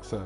So.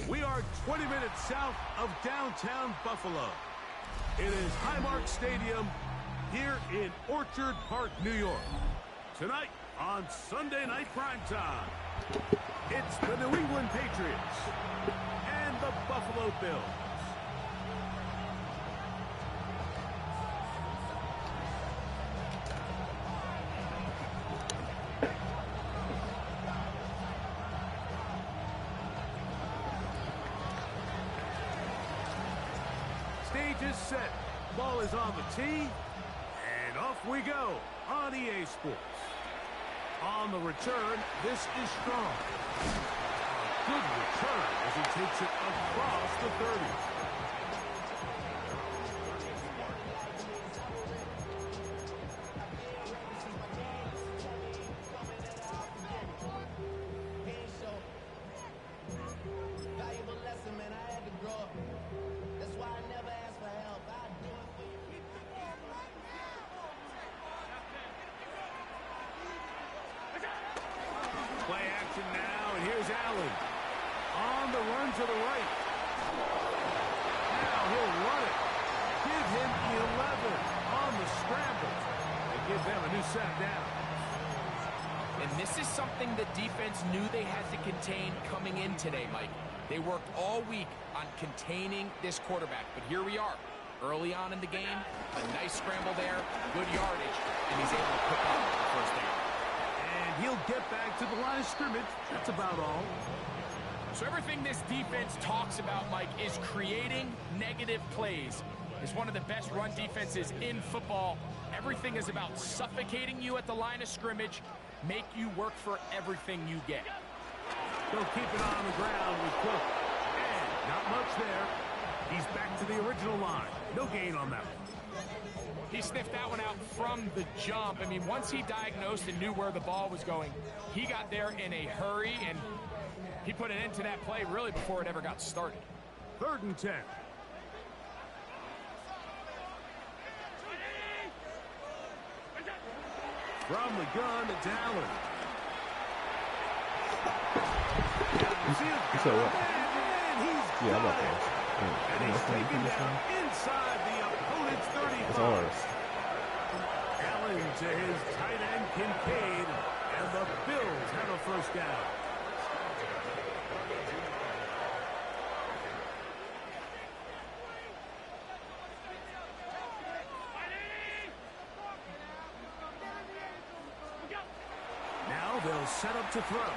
We are 20 minutes south of downtown Buffalo. It is Highmark Stadium here in Orchard Park, New York. Tonight on Sunday Night Primetime, it's the New England Patriots and the Buffalo Bills. Stage is set. Ball is on the tee. And off we go on EA Sports. On the return, this is strong. A good return as he takes it across the 30. Play action now, and here's Allen. On the run to the right. Now he'll run it. Give him 11 on the scramble. And give them a new set down. And this is something the defense knew they had to contain coming in today, Mike. They worked all week on containing this quarterback. But here we are, early on in the game. A nice scramble there, good yardage, and he's able to pick up the first down. He'll get back to the line of scrimmage. That's about all. So everything this defense talks about, Mike, is creating negative plays. It's one of the best run defenses in football. Everything is about suffocating you at the line of scrimmage, make you work for everything you get. They'll keep it on the ground with Cook. And not much there. He's back to the original line. No gain on that one. He sniffed that one out from the jump. I mean, once he diagnosed and knew where the ball was going, he got there in a hurry, and he put an end to that play really before it ever got started. 3rd and 10. From the gun, it's Allen. So what? Yeah, I got those. And he's taken down inside the opponent's 35. It's ours. Allen to his tight end, Kincaid, and the Bills have a first down. Now they'll set up to throw.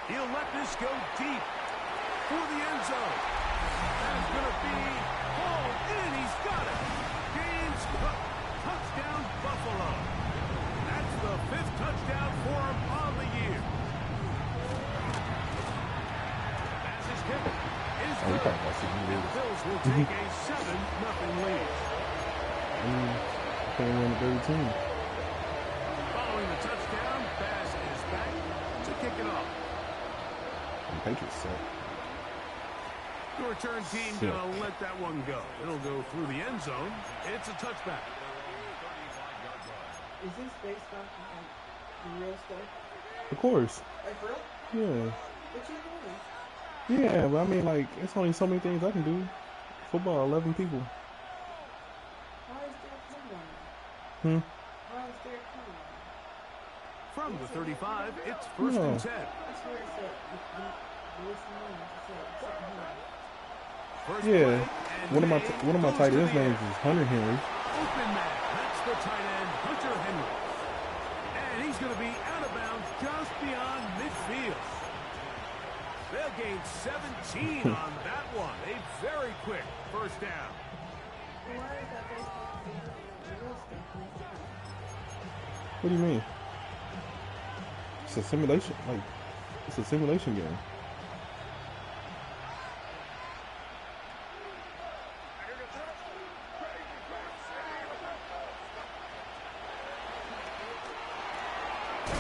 He'll let this go deep for the end zone. That's going to be hauled in. He's got it. James Cook, touchdown Buffalo. That's the 5th touchdown for him on the year. Pass is kicked. Is good. The Bills will take a 7-0 lead. Can't win the 13. Following the touchdown, pass is back to kick it off. The Patriots set. The return team going to let that one go. It'll go through the end zone. It's a touchback. Is this based off of real stuff? Of course. Like for real? Yeah. Yeah, but I mean, like, it's only so many things I can do. Football, 11 people. Hmm. From the 35, it's first No. and 10. First Yeah. play, and One of my goes tight to ends the names air. is Hunter Henry. Open man. That's the tight end, Hunter Henry. And he's going to be out of bounds just beyond midfield. They'll gain 17 on that one. A very quick first down. What do you mean? It's a simulation. Like, it's a simulation game.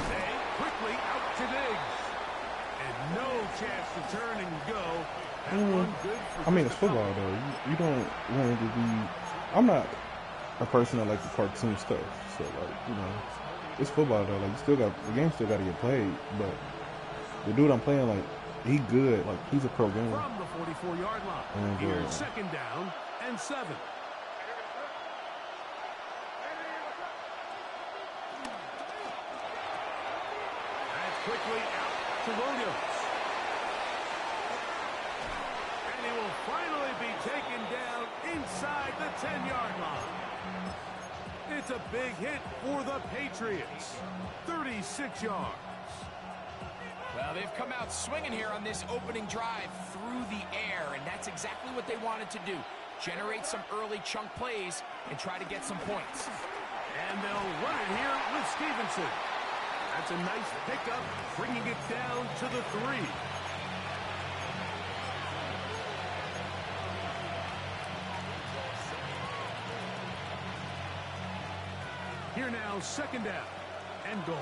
They quickly out to Diggs. And no chance to turn and go. That one good for I mean, it's just a football, couple. though. You don't want it to be... I'm not a person that likes the cartoon stuff. So, like, you know, it's football, though. Like, the game still got to get played. But the dude I'm playing, like, he good. Like, he's a pro gamer. From the 44-yard line. And, Here's second down and 7. That's quickly out to Williams. And he will finally be taken down inside the 10-yard line. It's a big hit for the Patriots. 36 yards. Well, they've come out swinging here on this opening drive through the air, and that's exactly what they wanted to do. Generate some early chunk plays and try to get some points. And they'll run it here with Stevenson. That's a nice pickup, bringing it down to the 3. Here now, second down and goal.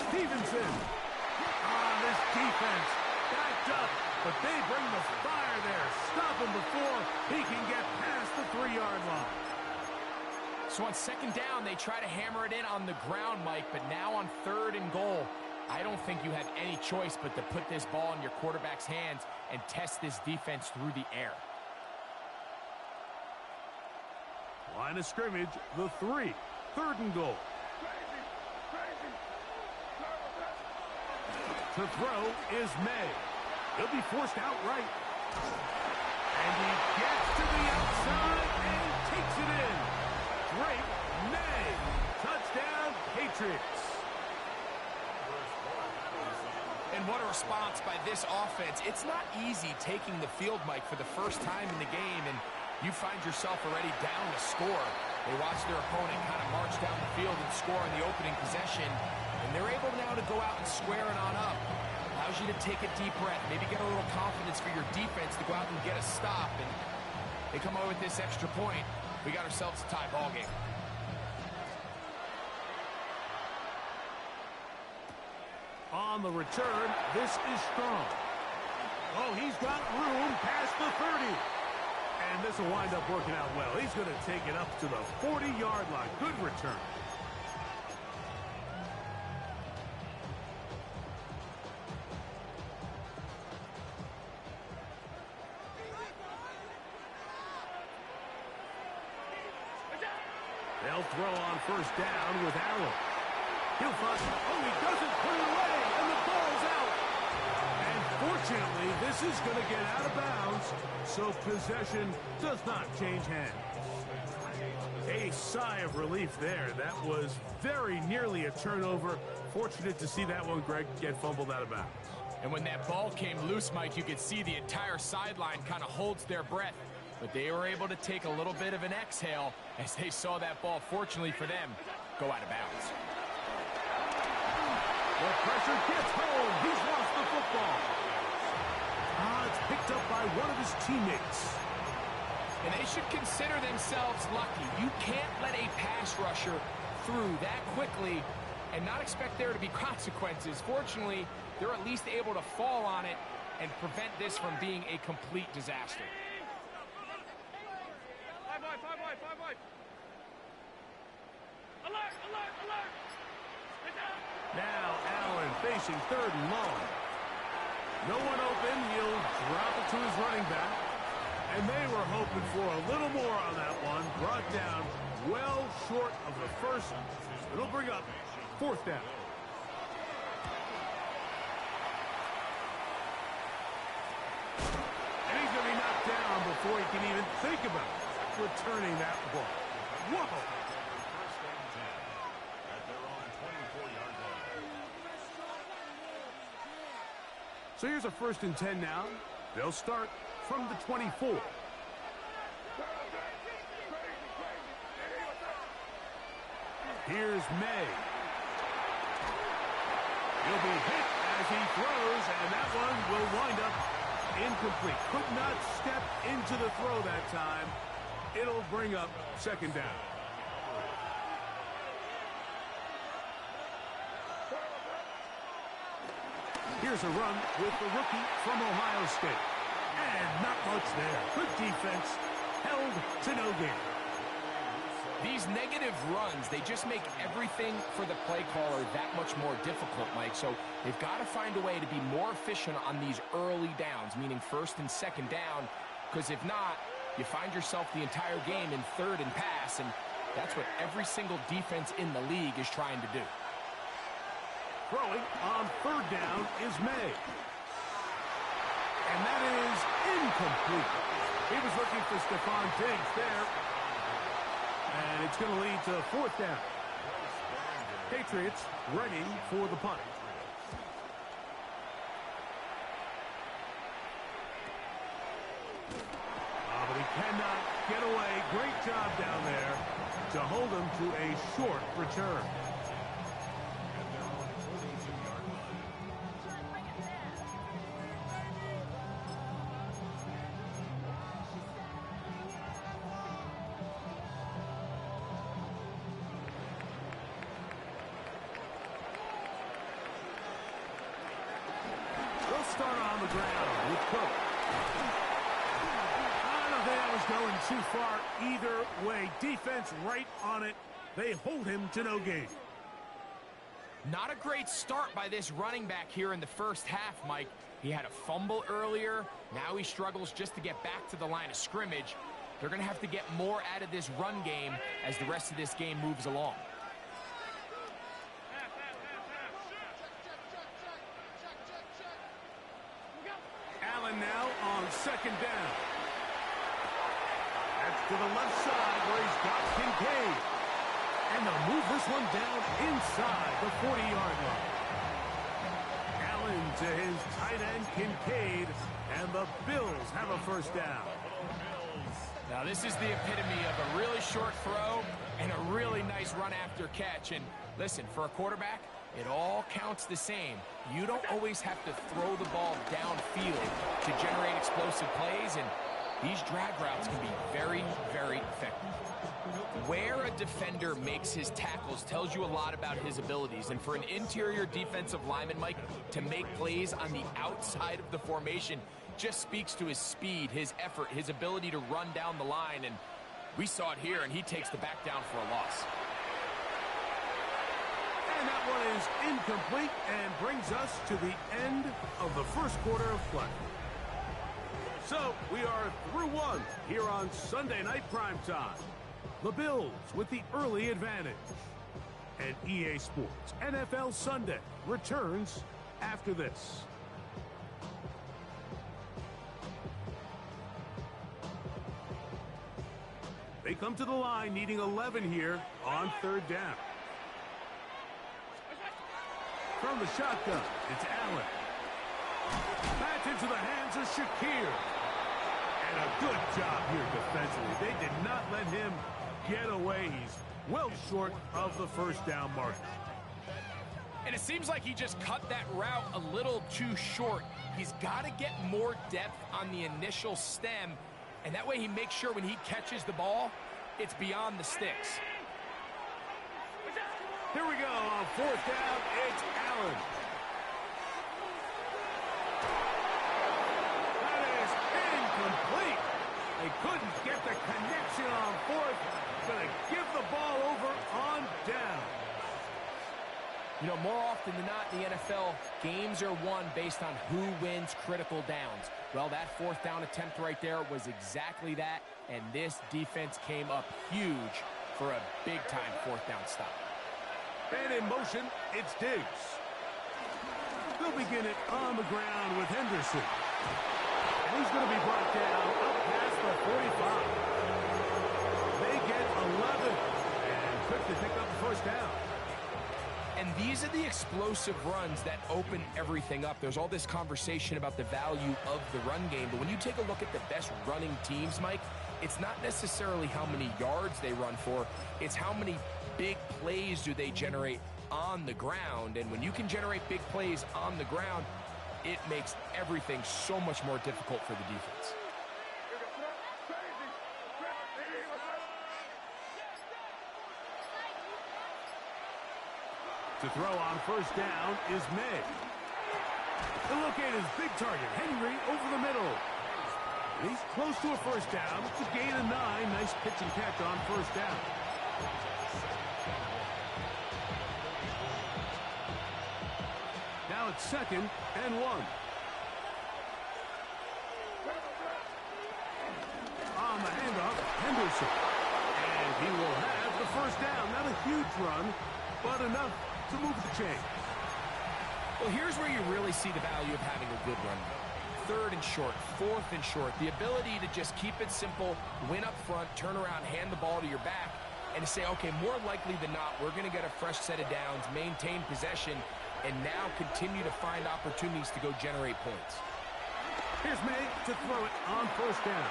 Stevenson. This defense backed up, but they bring the fire there. Stop him before he can get past the 3-yard line. So on second down, they try to hammer it in on the ground, Mike, but now on third and goal, I don't think you have any choice but to put this ball in your quarterback's hands and test this defense through the air. Line of scrimmage, the 3. Third and goal. To throw is May. He'll be forced outright. And he gets to the outside and takes it in. Drake May. Touchdown, Patriots. And what a response by this offense. It's not easy taking the field, Mike, for the first time in the game, and you find yourself already down to score. They watch their opponent kind of march down the field and score in the opening possession, and they're able now to go out and square it on up. Allows you to take a deep breath, maybe get a little confidence for your defense to go out and get a stop, and they come away with this extra point. We got ourselves a tie ball game. On the return, this is Strong. Oh, he's got room past the 30. And this will wind up working out well. He's going to take it up to the 40-yard line. Good return. They'll throw on first down with Allen. He'll find, he doesn't put it away, and the ball's out. And fortunately, this is going to get out of bounds, so possession does not change hands. A sigh of relief there. That was very nearly a turnover. Fortunate to see that one, Greg, get fumbled out of bounds. And when that ball came loose, Mike, you could see the entire sideline kind of holds their breath. But they were able to take a little bit of an exhale as they saw that ball, fortunately for them, go out of bounds. The pressure gets home. He's lost the football. It's picked up by one of his teammates. And they should consider themselves lucky. You can't let a pass rusher through that quickly and not expect there to be consequences. Fortunately, they're at least able to fall on it and prevent this from being a complete disaster. Five wide. Alert, alert, alert! facing 3rd and long. No one open. He'll drop it to his running back. And they were hoping for a little more on that one. Brought down well short of the first. It'll bring up 4th down. And he's going to be knocked down before he can even think about returning that ball. Whoa! So here's a 1st and 10 now. They'll start from the 24. Here's May. He'll be hit as he throws, and that one will wind up incomplete. Could not step into the throw that time. It'll bring up 2nd down. Here's a run with the rookie from Ohio State. And not much there. Good defense. Held to no gain. These negative runs, they just make everything for the play caller that much more difficult, Mike. So they've got to find a way to be more efficient on these early downs, meaning 1st and 2nd down, because if not, you find yourself the entire game in 3rd and pass, and that's what every single defense in the league is trying to do. Throwing on 3rd down is May. And that is incomplete. He was looking for Stephon Diggs there. And it's going to lead to 4th down. Patriots ready for the punt. But he cannot get away. Great job down there to hold him to a short return. Start on the ground with Cook. I don't think that was going too far either way. Defense right on it. They hold him to no gain. Not a great start by this running back here in the 1st half, Mike. He had a fumble earlier. Now he struggles just to get back to the line of scrimmage. They're going to have to get more out of this run game as the rest of this game moves along. Now on 2nd down. That's to the left side where he's got Kincaid. And they'll move this one down inside the 40-yard line. Allen to his tight end Kincaid, and the Bills have a 1st down. Now this is the epitome of a really short throw and a really nice run after catch. And listen, for a quarterback, it all counts the same. You don't always have to throw the ball downfield to generate explosive plays, and these drag routes can be very, very effective. Where a defender makes his tackles tells you a lot about his abilities, and for an interior defensive lineman, Mike, to make plays on the outside of the formation just speaks to his speed, his effort, his ability to run down the line, and we saw it here, and he takes the back down for a loss. And that one is incomplete and brings us to the end of the 1st quarter of play. So we are through one here on Sunday Night Primetime. The Bills with the early advantage. And EA Sports NFL Sunday returns after this. They come to the line needing 11 here on 3rd down. From the shotgun, it's Allen. Back into the hands of Shakir. And a good job here defensively. They did not let him get away. He's well short of the 1st down marker. And it seems like he just cut that route a little too short. He's got to get more depth on the initial stem, and that way he makes sure when he catches the ball, it's beyond the sticks. Here we go on 4th down. It's Allen. That is incomplete. They couldn't get the connection on 4th. Going to give the ball over on down. You know, more often than not in the NFL, games are won based on who wins critical downs. Well, that fourth down attempt right there was exactly that, and this defense came up huge for a big-time fourth down stop. And in motion, it's Diggs. They'll begin it on the ground with Henderson. And he's going to be brought down up past the 45. They get 11 and quickly pick up the first down. And these are the explosive runs that open everything up. There's all this conversation about the value of the run game, but when you take a look at the best running teams, Mike, it's not necessarily how many yards they run for, it's how many big plays do they generate on the ground. And when you can generate big plays on the ground, it makes everything so much more difficult for the defense. To throw on first down is May. He'll locate his big target, Henry, over the middle. He's close to a first down. It's a gain of 9. Nice pitch and catch on first down. Now it's 2nd and 1. On the handoff, Henderson. And he will have the first down. Not a huge run, but enough to move the chain. Well, here's where you really see the value of having a good run. 3rd and short, 4th and short. The ability to just keep it simple, win up front, turn around, hand the ball to your back, and to say, okay, more likely than not, we're going to get a fresh set of downs, maintain possession, and now continue to find opportunities to go generate points. Here's May to throw it on first down.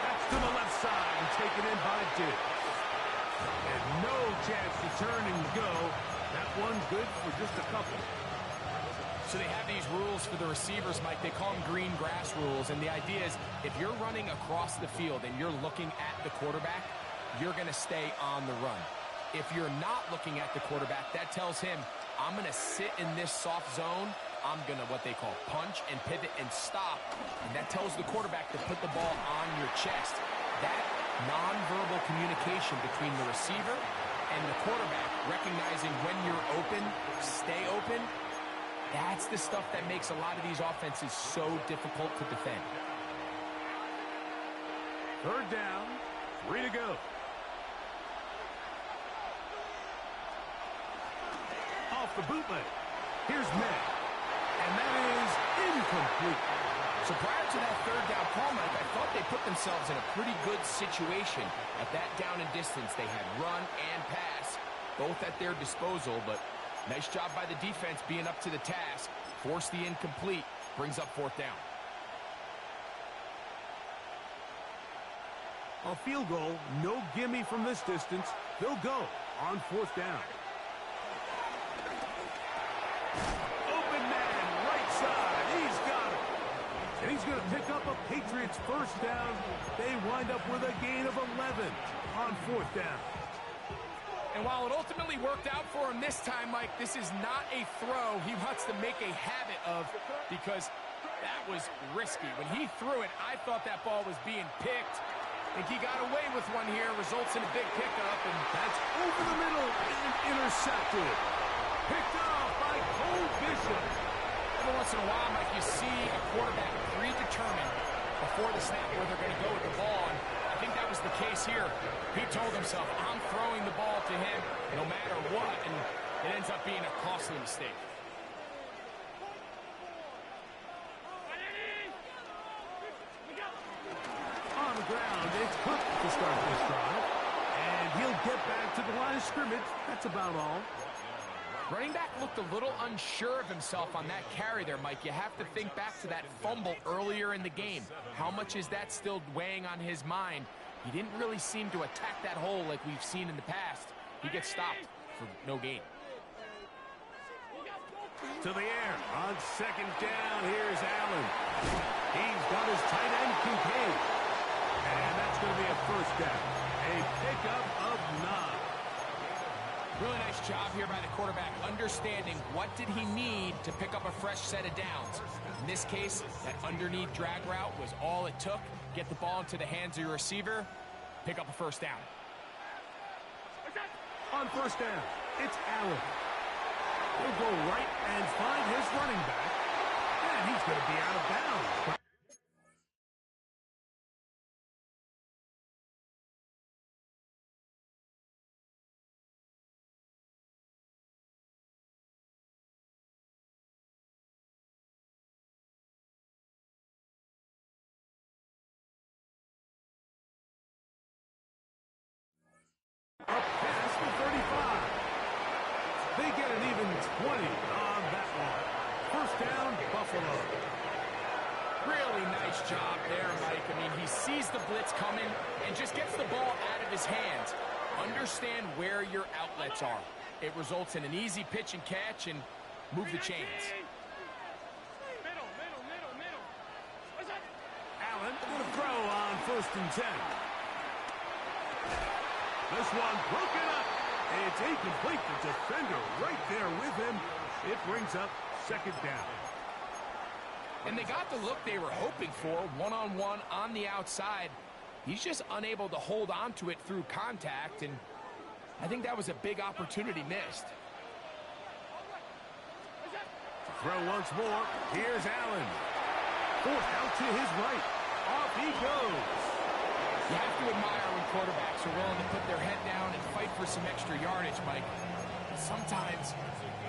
That's to the left side and taken in by Diggs. And no chance to turn and go. That one good for just a couple. So they have these rules for the receivers, Mike. They call them green grass rules. And the idea is if you're running across the field and you're looking at the quarterback, you're going to stay on the run. If you're not looking at the quarterback, that tells him, I'm going to sit in this soft zone. I'm going to what they call punch and pivot and stop. And that tells the quarterback to put the ball on your chest. That nonverbal communication between the receiver and the quarterback, recognizing when you're open, stay open, that's the stuff that makes a lot of these offenses so difficult to defend. 3rd down, 3 to go. Off the bootleg. Here's May. And that is incomplete. So prior to that 3rd down call, Mike, I thought they put themselves in a pretty good situation. At that down and distance, they had run and pass, both at their disposal, but nice job by the defense being up to the task. Force the incomplete, brings up 4th down. A field goal, no gimme from this distance. They'll go on 4th down. Open man, right side, he's got it. And he's going to pick up a Patriots first down. They wind up with a gain of 11 on 4th down. And while it ultimately worked out for him this time, Mike, this is not a throw he wants to make a habit of, because that was risky. When he threw it, I thought that ball was being picked. I think he got away with one here, results in a big pickup, and that's over the middle and intercepted. Picked off by Cole Bishop. Every once in a while, Mike, you see a quarterback predetermined before the snap where they're going to go with the ball, and I think that was the case here. He told himself, I'm throwing the ball to him no matter what, and it ends up being a costly mistake. On the ground, it's Cook to start this drive, and he'll get back to the line of scrimmage. That's about all. Running back looked a little unsure of himself on that carry there, Mike. You have to think back to that fumble earlier in the game. How much is that still weighing on his mind? He didn't really seem to attack that hole like we've seen in the past. He gets stopped for no gain. To the air on 2nd down. Here's Allen. He's got his tight end Kincaid. And that's going to be a first down. A pickup of 9. Really nice job here by the quarterback, understanding what did he need to pick up a fresh set of downs. In this case, that underneath drag route was all it took. Get the ball into the hands of your receiver, pick up a first down. On first down, it's Allen. He'll go right and find his running back. And he's going to be out of bounds. Up past the 35. They get an even 20 on that one. First down, Buffalo. Really nice job there, Mike. I mean, he sees the blitz coming and just gets the ball out of his hands. Understand where your outlets are. It results in an easy pitch and catch and move the chains. Allen going to throw on 1st and 10. This one broken up. It's incomplete. The defender right there with him. It brings up 2nd down. And they got the look they were hoping for, one-on-one on the outside. He's just unable to hold on to it through contact, and I think that was a big opportunity missed. Throw once more. Here's Allen. Forced out to his right. Off he goes. You have to admire when quarterbacks are willing to put their head down and fight for some extra yardage, Mike. But sometimes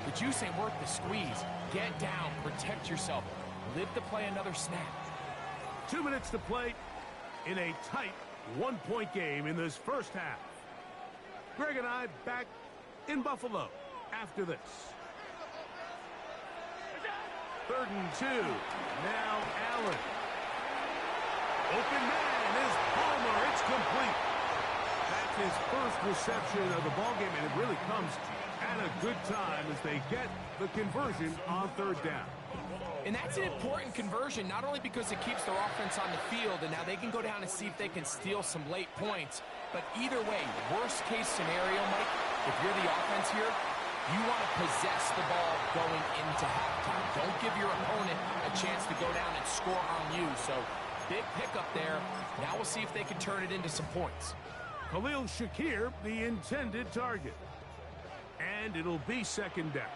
the juice ain't worth the squeeze. Get down, protect yourself, live to play another snap. 2 minutes to play in a tight 1-point game in this first half. Greg and I back in Buffalo after this. 3rd and 2. Now Allen. Open man is Palmer. It's complete. That's his first reception of the ballgame, and it really comes at a good time as they get the conversion on 3rd down. And that's an important conversion, not only because it keeps their offense on the field, and now they can go down and see if they can steal some late points. But either way, worst case scenario, Mike, if you're the offense here, you want to possess the ball going into halftime. Don't give your opponent a chance to go down and score on you. So big pickup there. Now we'll see if they can turn it into some points. Khalil Shakir, the intended target. And it'll be 2nd down.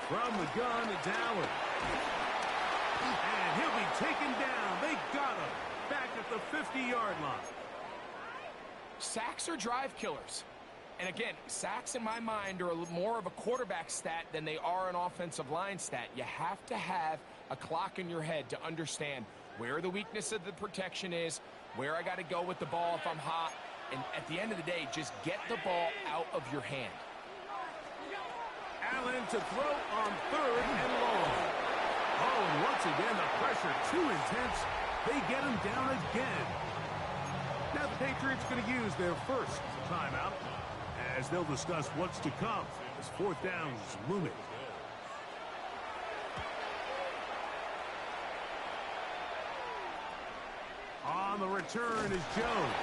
From the gun, it's Allen. And he'll be taken down. They got him back at the 50-yard line. Sacks are drive killers. And again, sacks in my mind are more of a quarterback stat than they are an offensive line stat. You have to have a clock in your head to understand where the weakness of the protection is, where I got to go with the ball if I'm hot, and at the end of the day, just get the ball out of your hand. Allen to throw on 3rd and long. Oh, and once again, the pressure too intense. They get him down again. Now the Patriots going to use their first timeout as they'll discuss what's to come as 4th down's looming. On the return is Jones.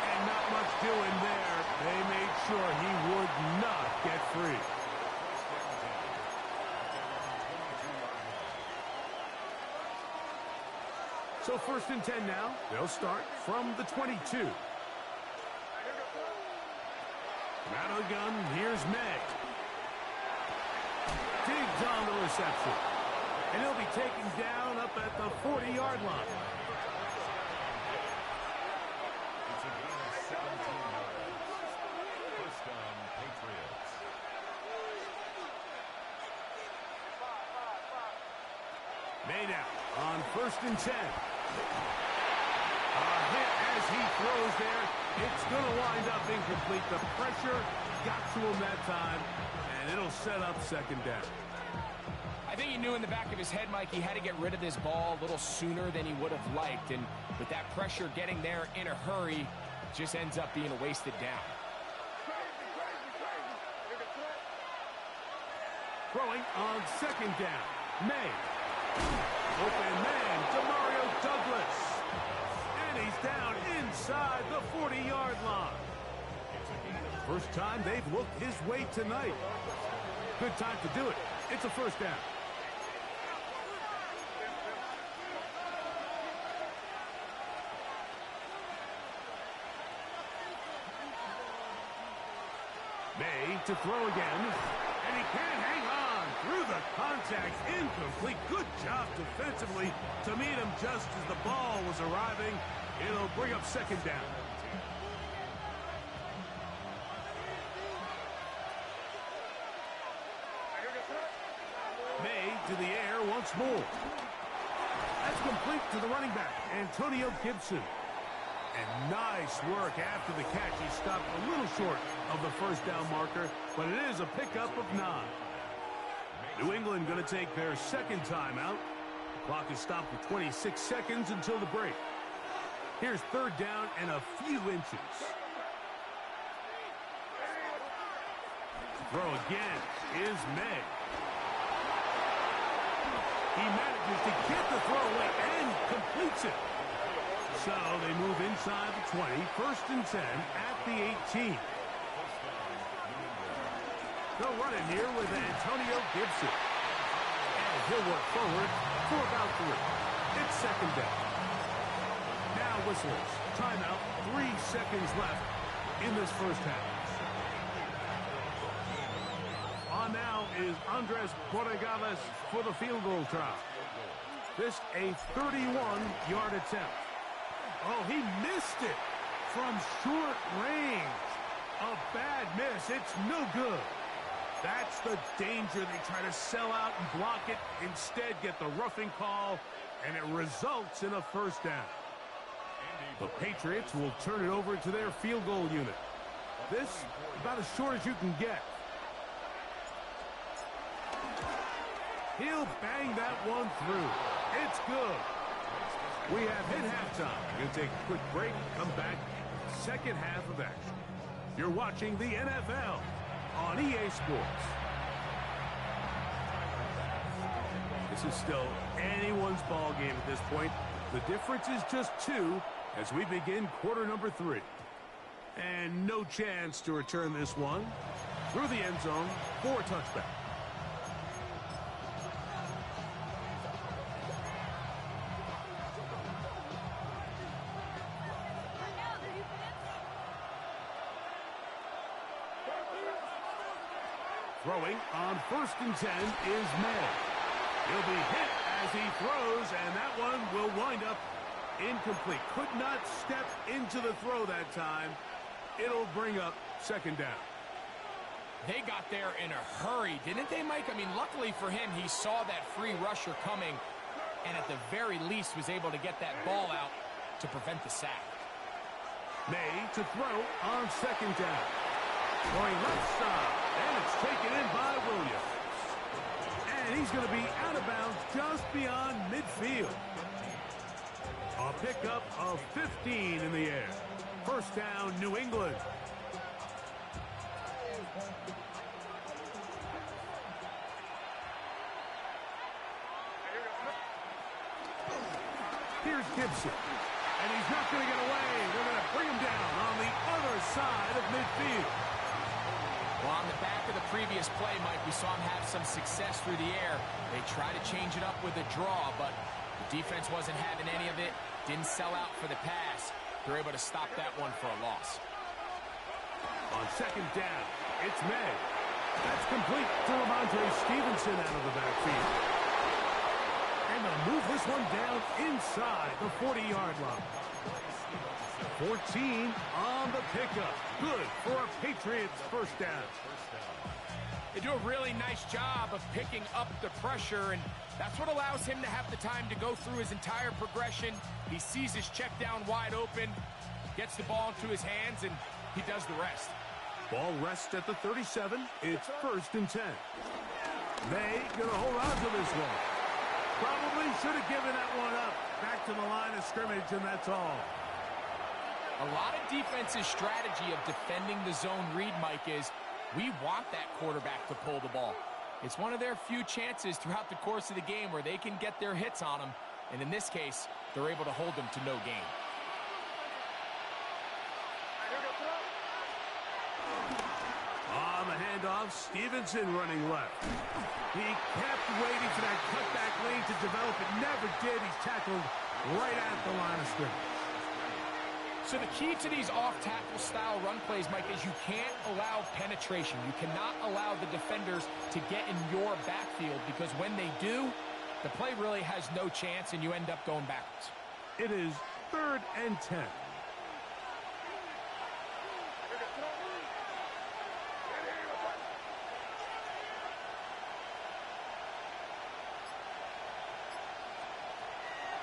And not much doing there. They made sure he would not get free. So 1st and 10 now. They'll start from the 22. Out of the gun, here's May. Digs on the reception. And he'll be taken down up at the 40-yard line. It's a gain of 17 yards. First down, Patriots. May now on 1st and 10. A hit as he throws there. It's going to wind up incomplete. The pressure got to him that time, and it'll set up 2nd down. I think he knew in the back of his head, Mike, he had to get rid of this ball a little sooner than he would have liked. And with that pressure getting there in a hurry, it just ends up being a wasted down. Throwing on 2nd down. May. Open man, Demario Douglas. And he's down inside the 40-yard line. First time they've looked his way tonight. Good time to do it. It's a 1st down. to throw again. And he can't hang on through the contact. Incomplete. Good job defensively to meet him just as the ball was arriving. It'll bring up second down. May to the air once more. That's complete to the running back, Antonio Gibson. And nice work after the catch. He stopped a little short of the first down marker, but it is a pickup of 9. New England going to take their second timeout. The clock is stopped for 26 seconds until the break. Here's third down and a few inches. Throw again is May. He manages to get the throw away and completes it. So they move inside the 20, first and 10 at the 18. They'll run it here with Antonio Gibson. And he'll work forward for about 3. It's second down. Now whistlers. Timeout, 3 seconds left in this first half. On now is Andres Borregales for the field goal try. This a 31-yard attempt. Oh, he missed it from short range. A bad miss. It's no good. That's the danger. They try to sell out and block it. Instead, get the roughing call, and it results in a first down. The Patriots will turn it over to their field goal unit. This, about as short as you can get. He'll bang that one through. It's good. We have hit halftime. We're going to take a quick break. Come back. Second half of action. You're watching the NFL on EA Sports. This is still anyone's ball game at this point. The difference is just 2 as we begin quarter number 3. And no chance to return this one through the end zone for a touchback. Throwing on first and 10 is May. He'll be hit as he throws, and that one will wind up incomplete. Could not step into the throw that time. It'll bring up second down. They got there in a hurry, didn't they, Mike? I mean, luckily for him, he saw that free rusher coming, and at the very least was able to get that ball out to prevent the sack. May to throw on second down. Going left side, and it's taken in by Williams. And he's going to be out of bounds just beyond midfield. A pickup of 15 in the air. First down, New England. Here's Gibson. And he's not going to get away. They're going to bring him down on the other side of midfield. Well, on the back of the previous play, Mike, we saw him have some success through the air. They tried to change it up with a draw, but the defense wasn't having any of it. Didn't sell out for the pass. They're able to stop that one for a loss. On second down, it's May. That's complete to Ramondre Stevenson out of the backfield. And they'll move this one down inside the 40-yard line. 14 on the pickup. Good for a Patriots first down. They do a really nice job of picking up the pressure, and that's what allows him to have the time to go through his entire progression. He sees his check down wide open, gets the ball into his hands, and he does the rest. Ball rests at the 37. It's first and 10. May gonna hold on to this one. Probably should have given that one up. Back to the line of scrimmage, and that's all. A lot of defense's strategy of defending the zone read, Mike, is we want that quarterback to pull the ball. It's one of their few chances throughout the course of the game where they can get their hits on them, and in this case, they're able to hold them to no gain. On the handoff, Stevenson running left. He kept waiting for that cutback lane to develop. It never did. He's tackled right at the line of scrimmage. So the key to these off-tackle style run plays, Mike, is you can't allow penetration. You cannot allow the defenders to get in your backfield, because when they do, the play really has no chance and you end up going backwards. It is 3rd and 10.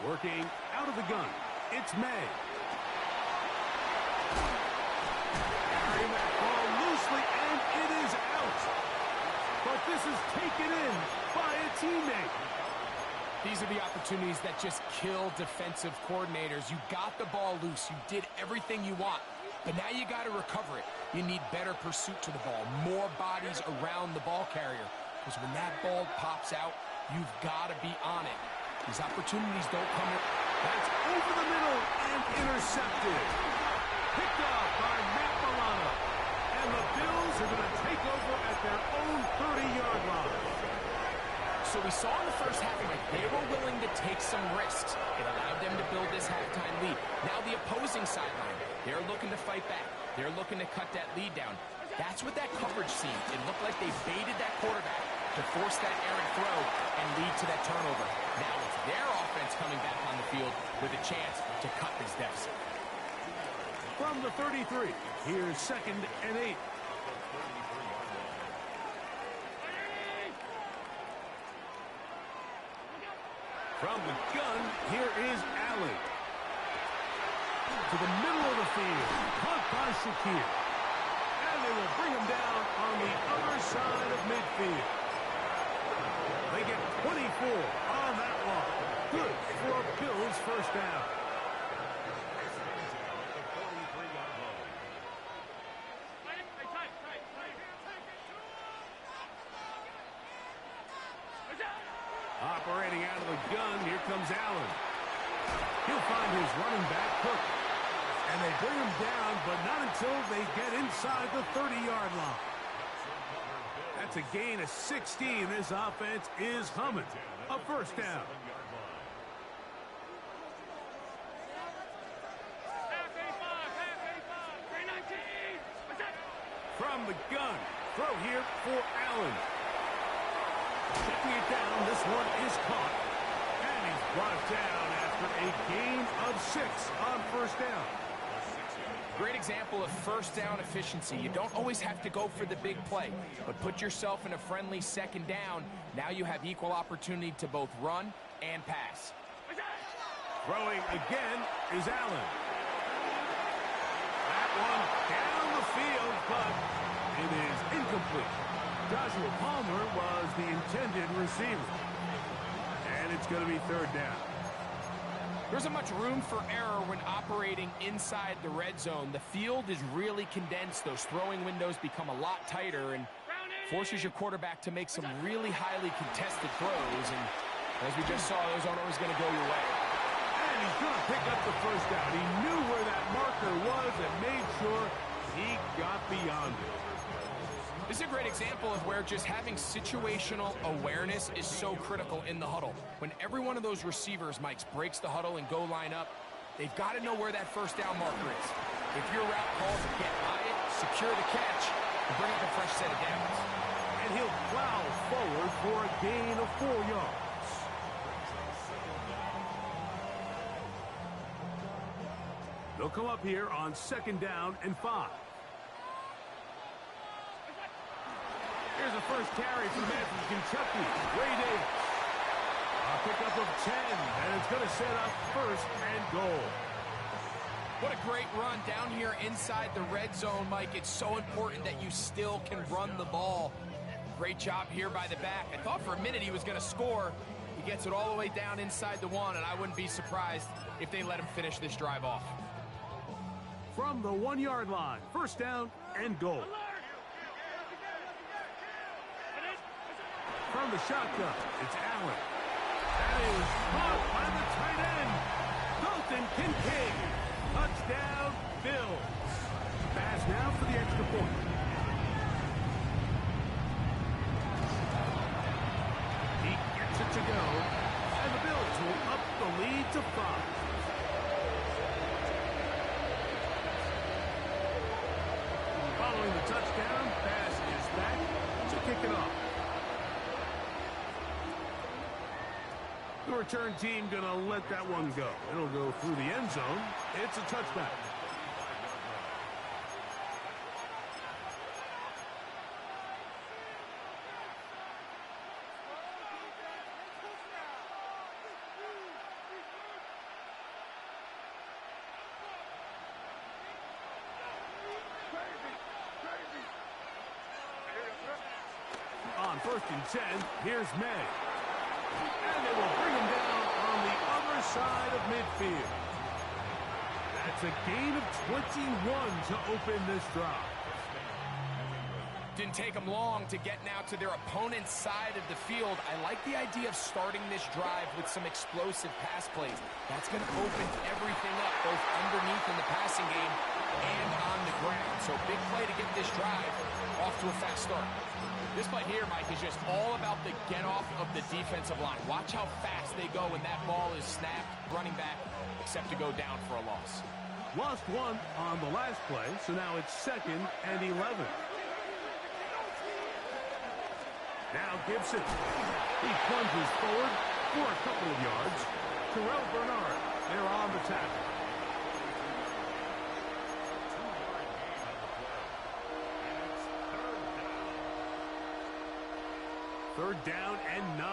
Working out of the gun, it's May. Carrying that ball loosely, and it is out. But this is taken in by a teammate. These are the opportunities that just kill defensive coordinators. You got the ball loose. You did everything you want. But now you got to recover it. You need better pursuit to the ball, more bodies around the ball carrier. Because when that ball pops out, you've got to be on it. These opportunities don't come in. That's over the middle and intercepted. Picked off by Matt Milano. And the Bills are going to take over at their own 30-yard line. So we saw in the first half, like, they were willing to take some risks. It allowed them to build this halftime lead. Now the opposing sideline, they're looking to fight back. They're looking to cut that lead down. That's what that coverage seemed. It looked like they baited that quarterback to force that errant throw and lead to that turnover. Now it's their offense coming back on the field with a chance to cut this deficit. From the 33, here's 2nd and 8. From the gun, here is Allen. To the middle of the field, caught by Shakir. And they will bring him down on the other side of midfield. They get 24 on that one. Good for a Bills first down. Operating out of the gun, here comes Allen. He'll find his running back, Cook. And they bring him down, but not until they get inside the 30-yard line. That's a gain of 16. This offense is humming. A first down. From the gun, throw here for Allen. Checking it down, this one is caught. And he's brought down after a gain of 6 on first down. Great example of first down efficiency. You don't always have to go for the big play, but put yourself in a friendly second down. Now you have equal opportunity to both run and pass. Throwing again is Allen. That one down the field, but it is incomplete. Joshua Palmer was the intended receiver. And it's going to be 3rd down. There isn't much room for error when operating inside the red zone. The field is really condensed. Those throwing windows become a lot tighter and forces your quarterback to make some really highly contested throws. And as we just saw, those aren't always going to go your way. And he's going to pick up the first down. He knew where that marker was and made sure he got beyond it. This is a great example of where just having situational awareness is so critical in the huddle. When every one of those receivers, Mike, breaks the huddle and go line up, they've got to know where that first down marker is. If your route calls to get by it, secure the catch, and bring up a fresh set of downs. And he'll plow forward for a gain of 4 yards. They'll come up here on 2nd down and 5. Here's a first carry for the man from Kentucky, Ray Davis. A pickup of 10, and it's going to set up 1st and goal. What a great run down here inside the red zone, Mike. It's so important that you still can run the ball. Great job here by the back. I thought for a minute he was going to score. He gets it all the way down inside the 1, and I wouldn't be surprised if they let him finish this drive off. From the 1-yard line, 1st down and goal. From the shotgun, it's Allen. That is caught by the tight end, Dalton Kincaid. Touchdown, Bills. Pass now for the extra point. He gets it to go, and the Bills will up the lead to 5. The return team going to let that one go. It'll go through the end zone. It's a touchback. On 1st and 10, here's May. And they will bring him down on the other side of midfield. That's a gain of 21 to open this drive. Didn't take them long to get now to their opponent's side of the field. I like the idea of starting this drive with some explosive pass plays. That's going to open everything up, both underneath in the passing game and on the ground. So big play to get this drive off to a fast start. This play here, Mike, is just all about the get-off of the defensive line. Watch how fast they go when that ball is snapped, running back, except to go down for a loss. Lost one on the last play, so now it's 2nd and 11. Now Gibson. He plunges forward for a couple of yards. Terrell Bernard, they're on the tackle. Third down and 9.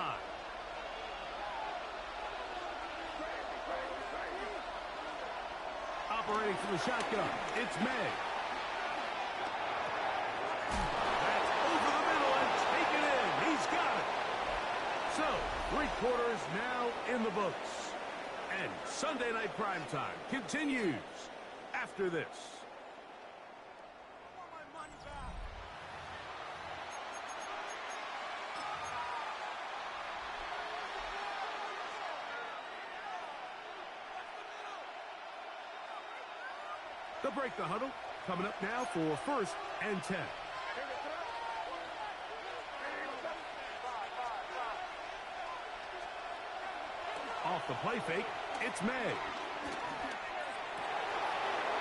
Operating from the shotgun, it's May. That's over the middle and taken in. He's got it. So, 3 quarters now in the books. And Sunday Night Primetime continues after this. They'll break the huddle. Coming up now for 1st and 10. Off the play fake, it's May.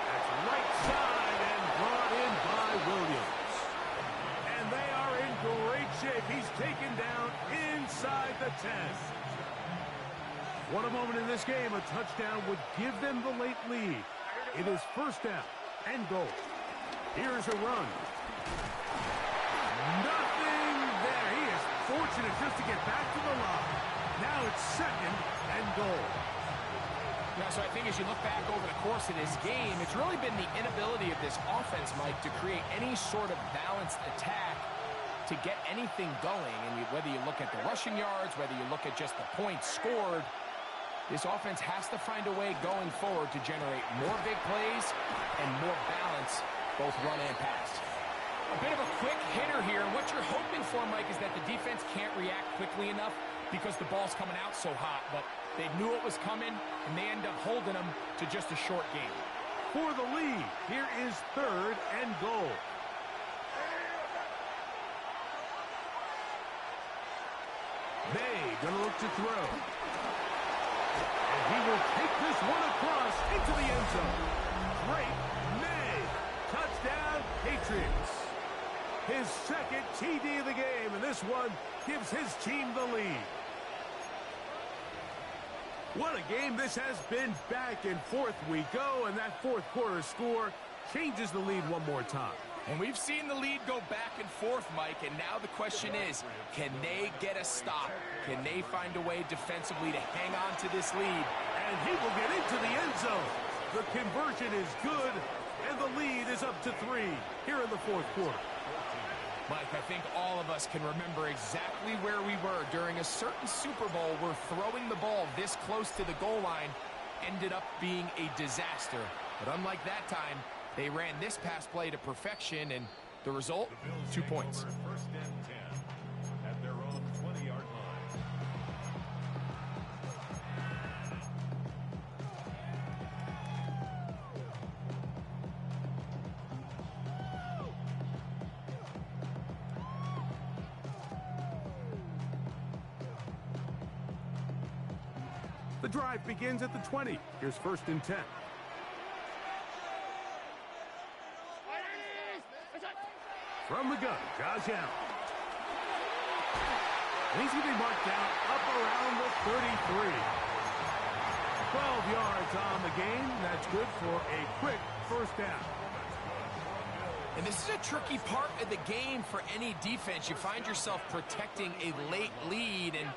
That's right side and brought in by Williams. And they are in great shape. He's taken down inside the 10. What a moment in this game. A touchdown would give them the late lead. It is 1st down and goal. Here's a run. Nothing there. He is fortunate just to get back to the line. Now it's 2nd and goal. Yeah, so I think as you look back over the course of this game, it's really been the inability of this offense, Mike, to create any sort of balanced attack to get anything going. And whether you look at the rushing yards, whether you look at just the points scored, this offense has to find a way going forward to generate more big plays and more balance, both run and pass. A bit of a quick hitter here. What you're hoping for, Mike, is that the defense can't react quickly enough because the ball's coming out so hot. But they knew it was coming, and they end up holding them to just a short game. For the lead, here is 3rd and goal. May gonna look to throw. He will take this one across into the end zone. Great May. Touchdown, Patriots. His 2nd TD of the game, and this one gives his team the lead. What a game this has been. Back and forth we go, and that 4th quarter score changes the lead one more time. And we've seen the lead go back and forth, Mike, and now the question is, can they get a stop? Can they find a way defensively to hang on to this lead? And he will get into the end zone. The conversion is good, and the lead is up to 3 here in the 4th quarter. Mike, I think all of us can remember exactly where we were during a certain Super Bowl where throwing the ball this close to the goal line ended up being a disaster. But unlike that time, they ran this pass play to perfection, and the result, 2 points. 1st and 10 at their own 20-yard line. The drive begins at the 20. Here's 1st and 10. From the gun, Josh Allen. And he's going to be marked down up around the 33. 12 yards on the game. That's good for a quick first down. And this is a tricky part of the game for any defense. You find yourself protecting a late lead, and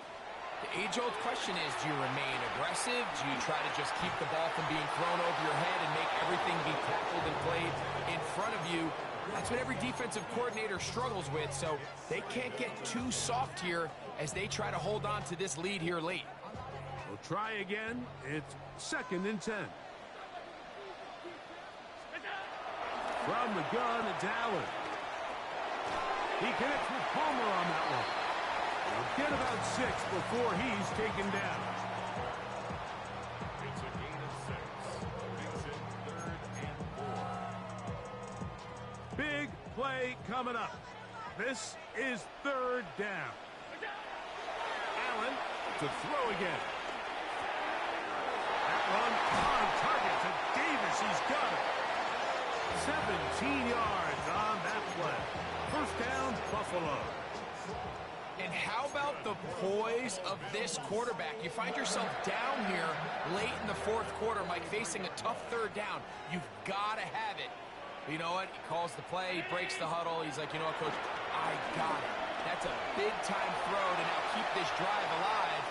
the age-old question is, do you remain aggressive? Do you try to just keep the ball from being thrown over your head and make everything be tackled and played in front of you? That's what every defensive coordinator struggles with, so they can't get too soft here as they try to hold on to this lead here late. We'll try again. It's 2nd and 10. From the gun, it's Allen. He connects with Palmer on that one. He'll get about 6 before he's taken down. It's a gain of 6. Makes it 3rd and 4. Big play coming up. This is 3rd down. Allen to throw again. That run on target to Davis. He's got it. 17 yards on that play. First down, Buffalo. And how about the poise of this quarterback? You find yourself down here late in the 4th quarter, Mike, facing a tough 3rd down. You've got to have it. You know what? He calls the play, he breaks the huddle. He's like, you know what, Coach? I got it. That's a big-time throw to now keep this drive alive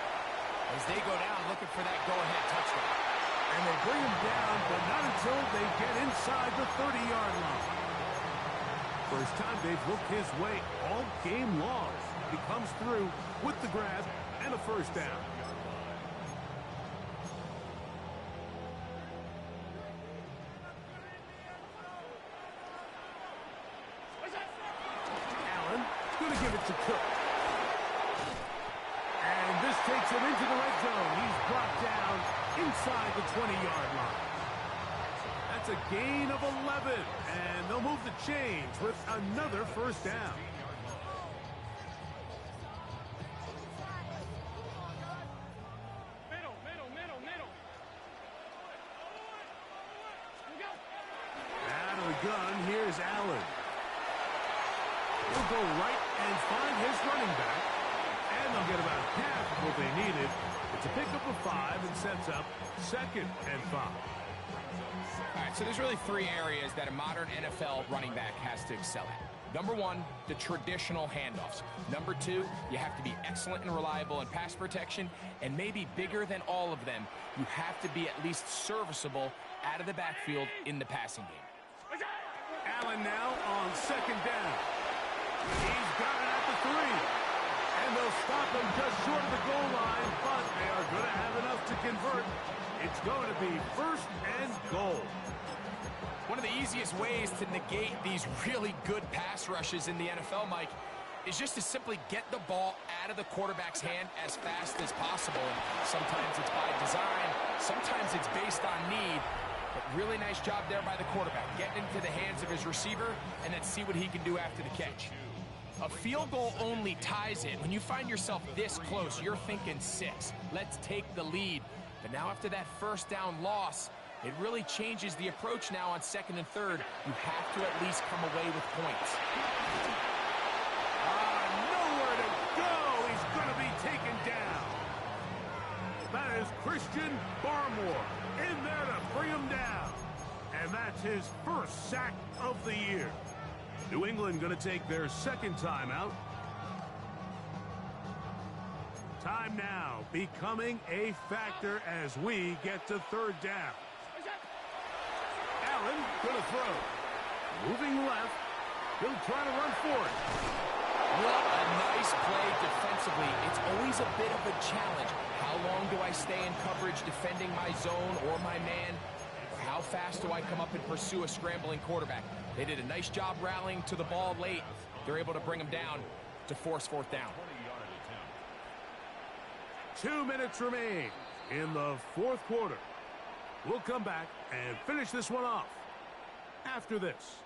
as they go down looking for that go-ahead touchdown. And they bring him down, but not until they get inside the 30-yard line. First time they've looked his way all game long. He comes through with the grab and a first down. Allen is going to give it to Cook. And this takes him into the red zone. He's brought down inside the 20-yard line. That's a gain of 11, and they'll move the chains with another first down. Out of the gun, here's Allen. He'll go right and find his running back, and they'll get about half of what they needed. It's a pickup of 5 and sets up 2nd and 5. All right, so there's really 3 areas that a modern NFL running back has to excel at. Number 1, the traditional handoffs. Number 2, you have to be excellent and reliable in pass protection, and maybe bigger than all of them, you have to be at least serviceable out of the backfield in the passing game. Allen now on 2nd down. He's got it at the 3. And they'll stop him just short of the goal line, but they are going to have enough to convert. It's going to be 1st and goal. One of the easiest ways to negate these really good pass rushes in the NFL, Mike, is just to simply get the ball out of the quarterback's hand as fast as possible. And sometimes it's by design, sometimes it's based on need. But really nice job there by the quarterback, getting into the hands of his receiver and then see what he can do after the catch. A field goal only ties it. When you find yourself this close, you're thinking 6. Let's take the lead. But now after that first down loss, it really changes the approach now on 2nd and 3rd. You have to at least come away with points. Nowhere to go. He's going to be taken down. That is Christian Barmore in there to bring him down. And that's his 1st sack of the year. New England going to take their 2nd timeout. Time now becoming a factor as we get to 3rd down. Allen going to throw. Moving left. He'll try to run for it. What a nice play defensively. It's always a bit of a challenge. How long do I stay in coverage defending my zone or my man? Or how fast do I come up and pursue a scrambling quarterback? They did a nice job rallying to the ball late. They're able to bring him down to force 4th down. 2 minutes remain in the 4th quarter. We'll come back and finish this one off after this.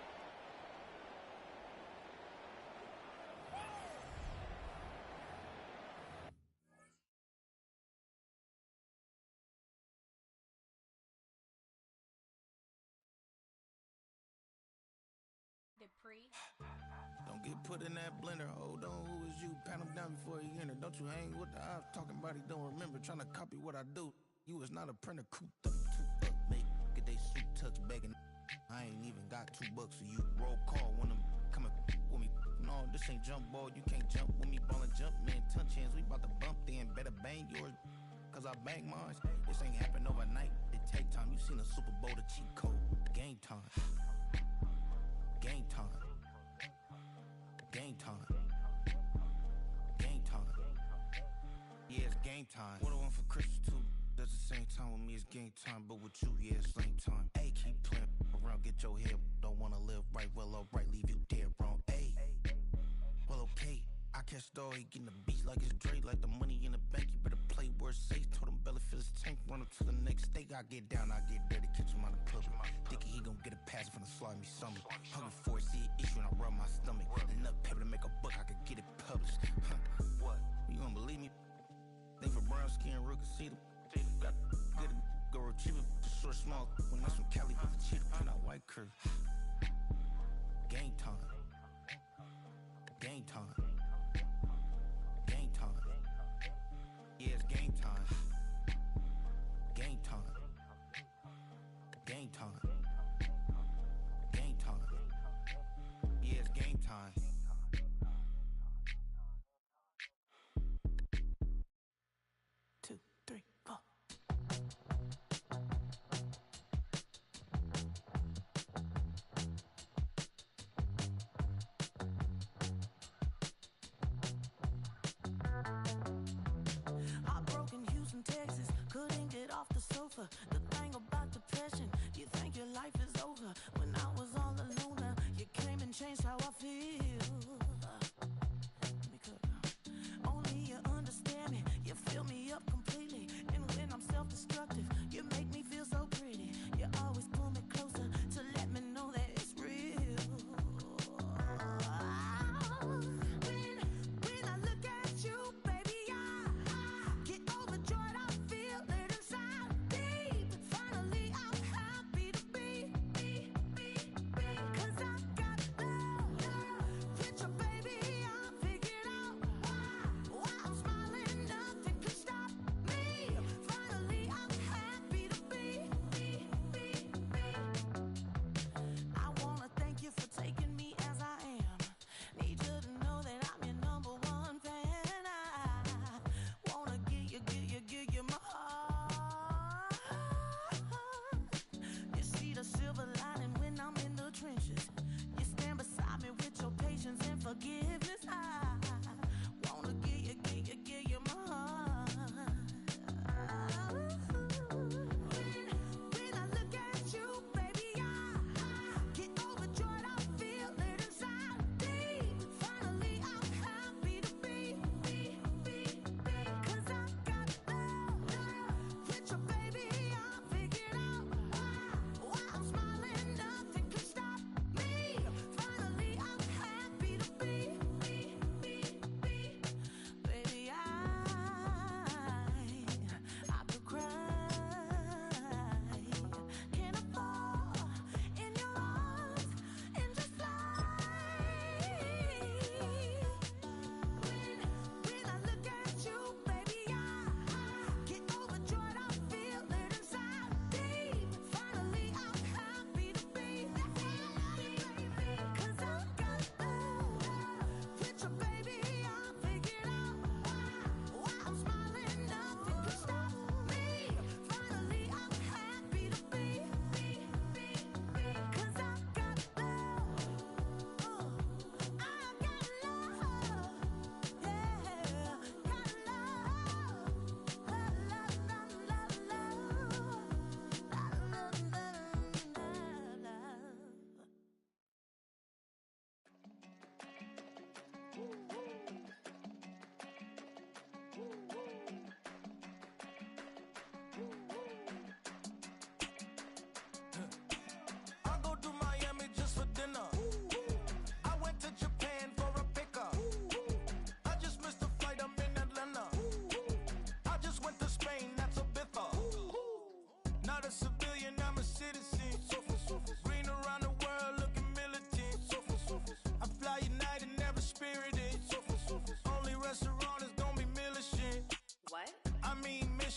Get put in that blender. Hold on, who is you? Pat him down before he enter. Don't you hang with the ops talking about he don't remember. Trying to copy what I do. You is not a printer. Cooped up, too up, make get they suit tucks begging. I ain't even got $2 for you. Roll call when I'm coming with me. No, this ain't jump ball. You can't jump with me. Ballin' jump, man. Touch hands. We bout to bump then. Better bang yours. Cause I bang mine. This ain't happen overnight. It take time. You seen a Super Bowl, the cheat code. Game time. Game time. Game time. Game time. Yeah, it's game time. What I want for Christmas too. That's the same time with me, it's game time. But with you, yeah, it's same time. Hey, keep playing around, get your head. Don't wanna live right, well, alright, leave you dead wrong. Hey, well, okay. I catch the dog, he getting the beat like it's Dre, like the money in the bank. You better play where it's safe. Told him Bella fill his tank, run up to the next steak. I get down, I get dirty, catch him on the public. Thinking he gon' get a pass from the slime me summer. Hungry for it, see an issue and I rub my stomach. Enough paper to make a book, I could get it published. Huh, what? You don't believe me? Think for brown skin, real can see them. Got good, go retrieve it. The short, small, when that's from Cali, but the cheetah print out white curve. Game time. Game time. Game time. Yeah, it's game time. Game time. Game time. Game time. Yeah, it's game time. 2, 3, 4. Heartbroken Houston, Texas, couldn't get off the sofa. The thing about depression, you think your life is over. When I was all alone, you came and changed how I feel. Let me cook. Only you understand me, you fill me up completely. And when I'm self-destructive, you make me feel so pretty. You always pull me closer to let me know that it's real. When I look at you, baby, I get overjoyed. I feel it inside me. Finally, I'm happy to be. 'Cause I got love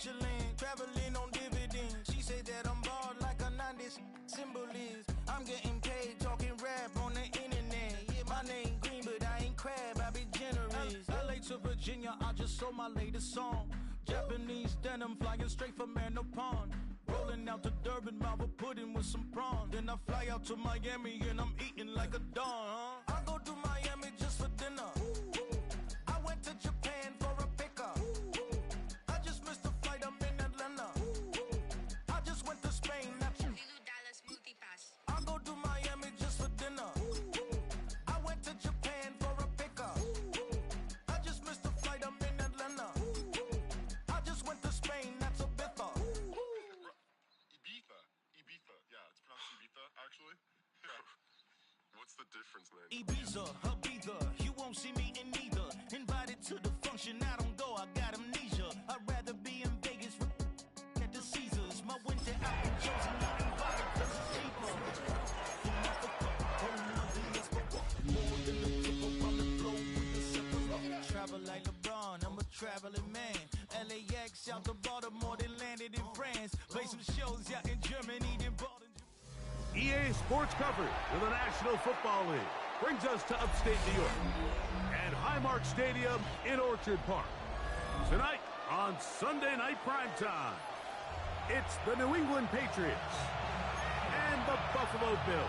Michelin, traveling on dividends. She say that I'm bald like a 90s symbol is. I'm getting paid talking rap on the internet. Yeah, my name green, but I ain't crab, I be generous. LA to Virginia, I just sold my latest song. Japanese denim flying straight from Manapon. Rolling out to Durban, Malva pudding with some prawns. Then I fly out to Miami and I'm eating like a don. I go to Miami just for dinner. I went to Japan for a pickup. I just missed a flight, I'm in Atlanta. I just went to Spain, that's I go to Miami just for dinner. I went to Japan for a pickup. I just missed a flight, I'm in Atlanta. I just went to Spain, that's a bitha. Ibiza. Yeah, it's pronounced Ibiza, actually. What's the difference, man? Ibiza, Ibiza, you won't see me in neither. Invited to the function, I don't go, I got amnesia. I'd rather be in Vegas at the Caesars. My winter album chosen, not invited, cause it's cheaper. Travel like LeBron, I'm a traveling man. LAX out to Baltimore, then landed in France. Play some shows out in Germany, then bought in EA Sports coverage of the National Football League brings us to upstate New York and Highmark Stadium in Orchard Park. Tonight on Sunday Night Primetime, it's the New England Patriots and the Buffalo Bills.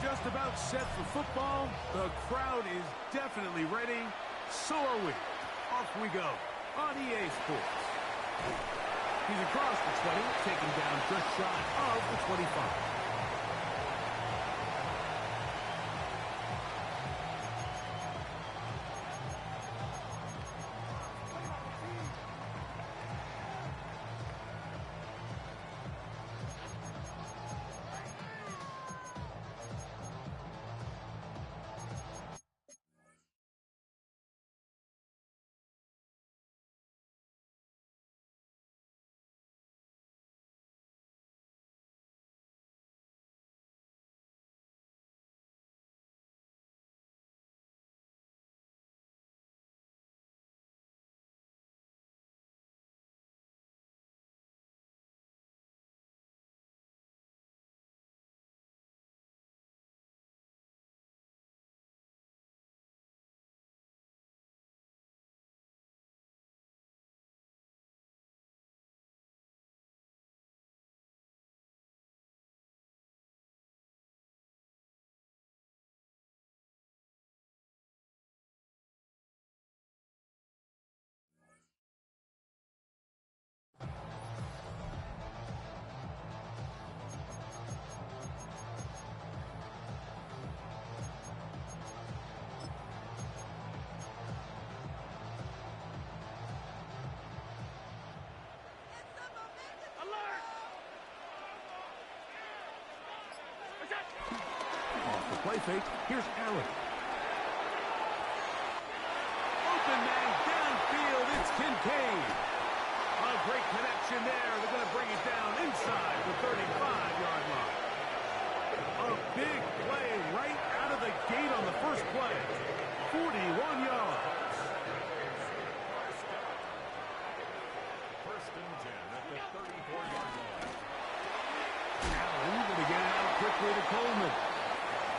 Just about set for football. The crowd is definitely ready. So are we. Off we go on EA Sports. He's across the 20, taking down just shy of the 25. Off the play fake, here's Allen. Open man downfield, it's Kincaid. A great connection there. They're going to bring it down inside the 35-yard line. A big play right out of the gate on the first play. 41 yards. First and 10 at the 34-yard line. Allen going to get it out quickly to Coleman.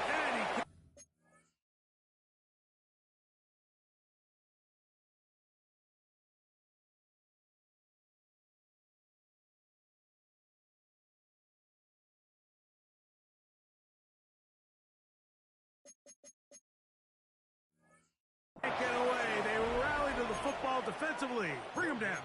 And he can't get away. They rally to the football defensively. Bring him down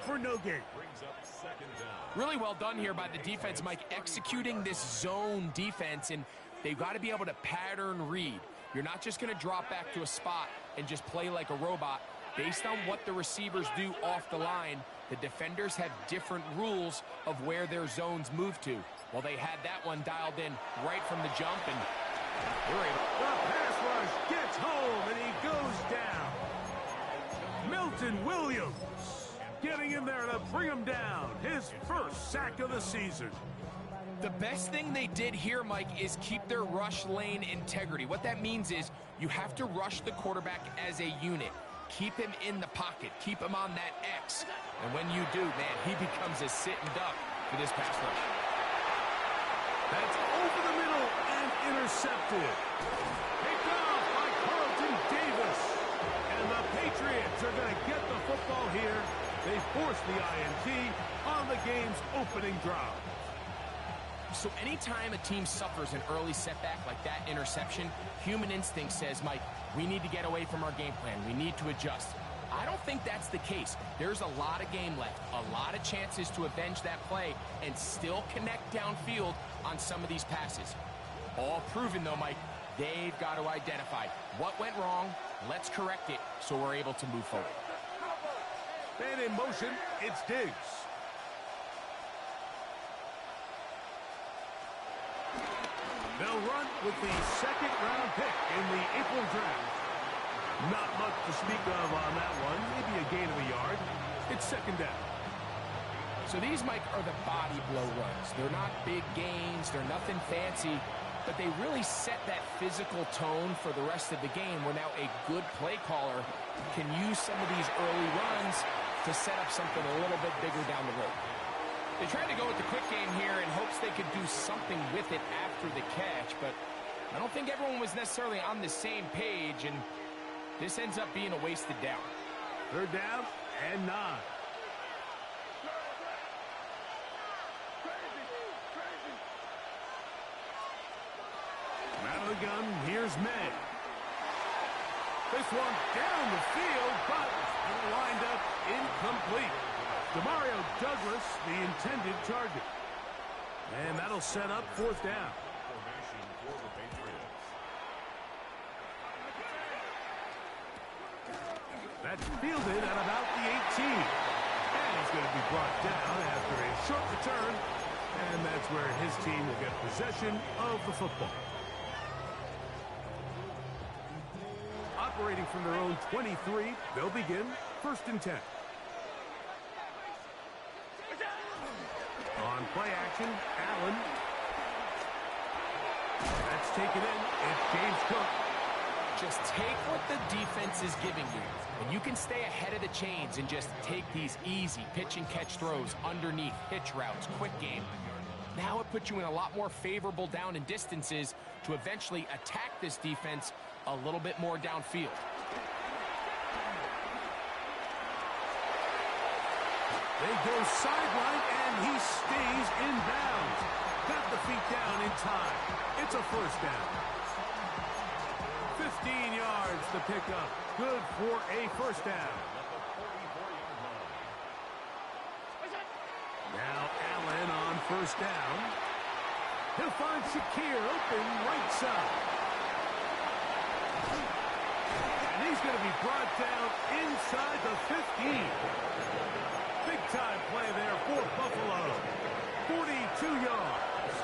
for no gain. Brings up second down. Really well done here by the defense, Mike, executing this zone defense, and they've got to be able to pattern read. You're not just going to drop back to a spot and just play like a robot. Based on what the receivers do off the line, the defenders have different rules of where their zones move to. Well, they had that one dialed in right from the jump, and they're able. The pass rush gets home, and he goes down. Milton Williams. And getting in there to bring him down. His first sack of the season. The best thing they did here, Mike, is keep their rush lane integrity. What that means is you have to rush the quarterback as a unit. Keep him in the pocket. Keep him on that X. And when you do, man, he becomes a sitting duck for this pass rush. That's over the middle and intercepted. Picked off by Carlton Davis. And the Patriots are going to get the football here. They force the INT on the game's opening drive. So anytime a team suffers an early setback like that interception, human instinct says, Mike, we need to get away from our game plan. We need to adjust. I don't think that's the case. There's a lot of game left, a lot of chances to avenge that play and still connect downfield on some of these passes. All proven, though, Mike, they've got to identify what went wrong, let's correct it so we're able to move forward. And in motion, it's Diggs. They'll run with the second-round pick in the April draft. Not much to speak of on that one. Maybe a gain of a yard. It's second down. So these, Mike, are the body blow runs. They're not big gains. They're nothing fancy. But they really set that physical tone for the rest of the game where now a good play caller can use some of these early runs to set up something a little bit bigger down the road. They tried to go with the quick game here in hopes they could do something with it after the catch, but I don't think everyone was necessarily on the same page, and this ends up being a wasted down. Third down and 9. Out of the gun, here's May. This one down the field, but lined up incomplete. Demario Douglas, the intended target. And that'll set up fourth down. Formation for the Patriots. That's fielded at about the 18. And he's going to be brought down after a short return. And that's where his team will get possession of the football. Operating from their own 23, they'll begin first and 10. On play action, Allen. That's taken in. It's James Cook. Just take what the defense is giving you. And you can stay ahead of the chains and just take these easy pitch and catch throws underneath, hitch routes, quick game. Now it puts you in a lot more favorable down and distances to eventually attack this defense a little bit more downfield. They go sideline, and he stays in bounds. Got the feet down in time. It's a first down. 15 yards to pick up. Good for a first down. Now Allen on first down. He'll find Shakir open right side. And he's going to be brought down inside the 15. Big-time play there for Buffalo. 42 yards.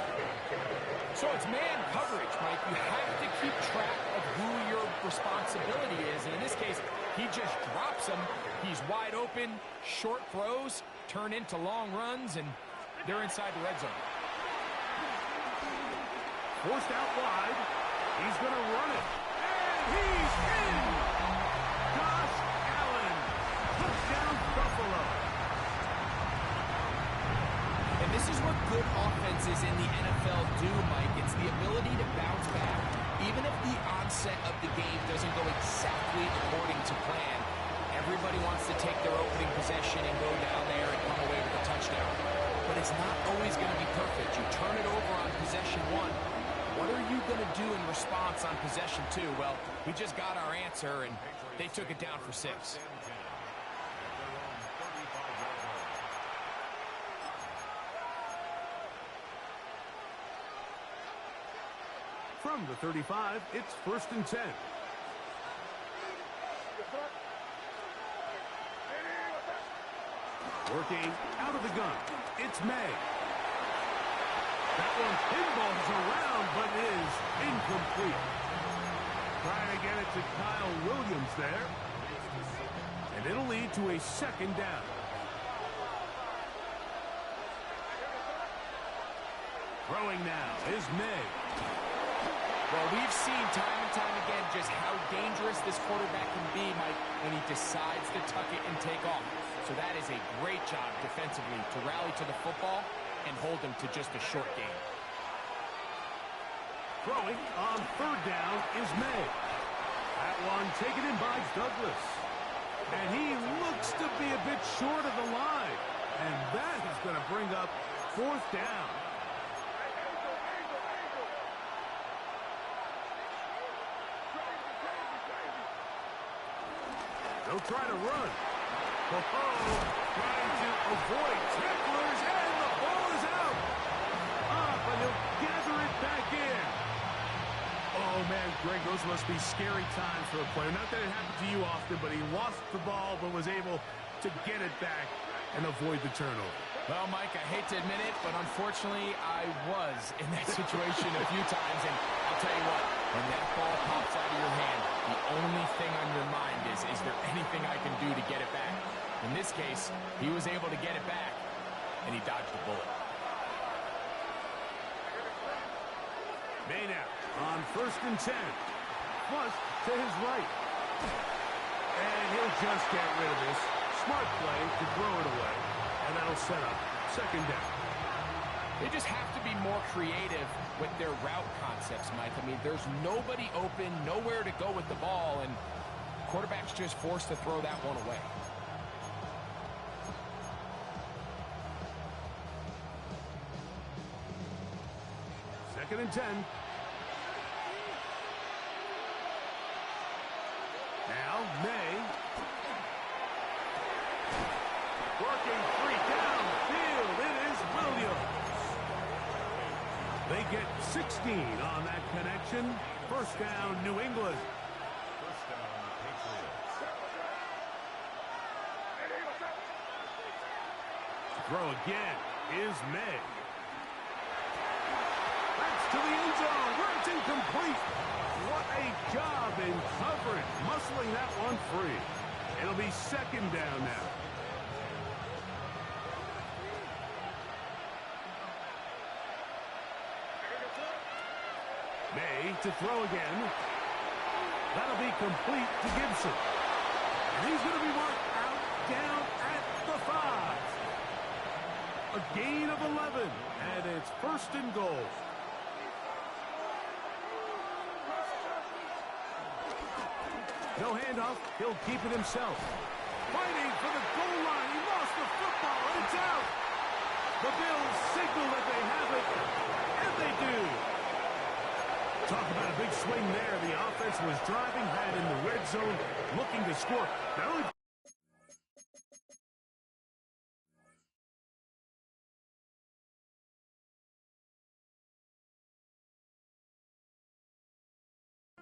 So it's man coverage, Mike. You have to keep track of who your responsibility is. And in this case, he just drops him. He's wide open. Short throws turn into long runs, and they're inside the red zone. Forced out wide. He's going to run it. And he's in. Josh Allen. Touchdown, Buffalo. And this is what good offenses in the NFL do, Mike. It's the ability to bounce back. Even if the onset of the game doesn't go exactly according to plan, everybody wants to take their opening possession and go down there and come away with a touchdown. But it's not always going to be perfect. You turn it over on possession 1. What are you going to do in response on possession 2? Well, we just got our answer, and they took it down for 6. From the 35, it's first and 10. Working out of the gun, it's May. That one pinballs around, but is incomplete. Trying to get it to Kyle Williams there. And it'll lead to a second down. Throwing now is May. Well, we've seen time and time again just how dangerous this quarterback can be, Mike, when he decides to tuck it and take off. So that is a great job defensively to rally to the football and hold him to just a short gain. Throwing on third down is May. That one taken in by Douglas. And he looks to be a bit short of the line. And that is going to bring up fourth down. They'll try to run. Trying to avoid tacklers, and the ball is out. Up, and he'll gather it back in. Oh, man, Greg, those must be scary times for a player. Not that it happened to you often, but he lost the ball but was able to get it back and avoid the turnover. Well, Mike, I hate to admit it, but unfortunately, I was in that situation a few times, and I'll tell you what, when that ball pops out of your hand, the only thing on your mind is there anything I can do to get it back? In this case, he was able to get it back, and he dodged the bullet. May now on 1st and 10. Flush to his right. And he'll just get rid of this. Smart play to throw it away. And that'll set up second down. They just have to be more creative with their route concepts, Mike. I mean, there's nobody open, nowhere to go with the ball, and quarterback's just forced to throw that one away. Second and 10. Now, May. Working free downfield. It is Williams. They get 16 on that connection. First down, New England. First down, Patriots. Throw again is May. That's to the end zone, where it's incomplete. What a job in coverage, muscling that one free. It'll be second down now. May to throw again. That'll be complete to Gibson. And he's going to be marked out down at the 5. A gain of 11, and it's first and goal. No handoff. He'll keep it himself. Fighting for the goal line. He lost the football, and it's out. The Bills signal that they have it, and they do. Talk about a big swing there. The offense was driving, had in the red zone, looking to score. Not only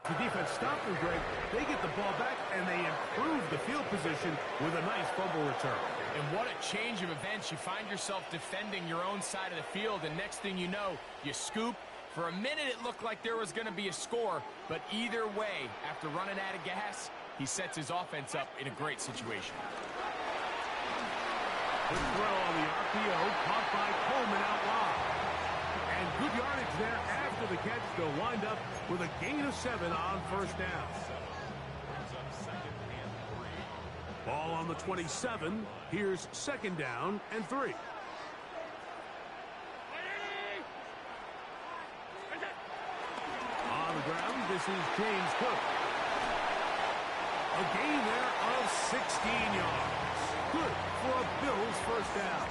the defense stopped them, Greg. They get the ball back, and they improve the field position with a nice fumble return. And what a change of events. You find yourself defending your own side of the field, and next thing you know, you scoop. For a minute, it looked like there was going to be a score, but either way, after running out of gas, he sets his offense up in a great situation. Good throw on the RPO, caught by Coleman out wide. And good yardage there after the catch. They'll wind up with a gain of 7 on first down. Brings up second and 3. Ball on the 27. Here's second down and 3. On the ground, this is James Cook. A gain there of 16 yards. Good for a Bills first down.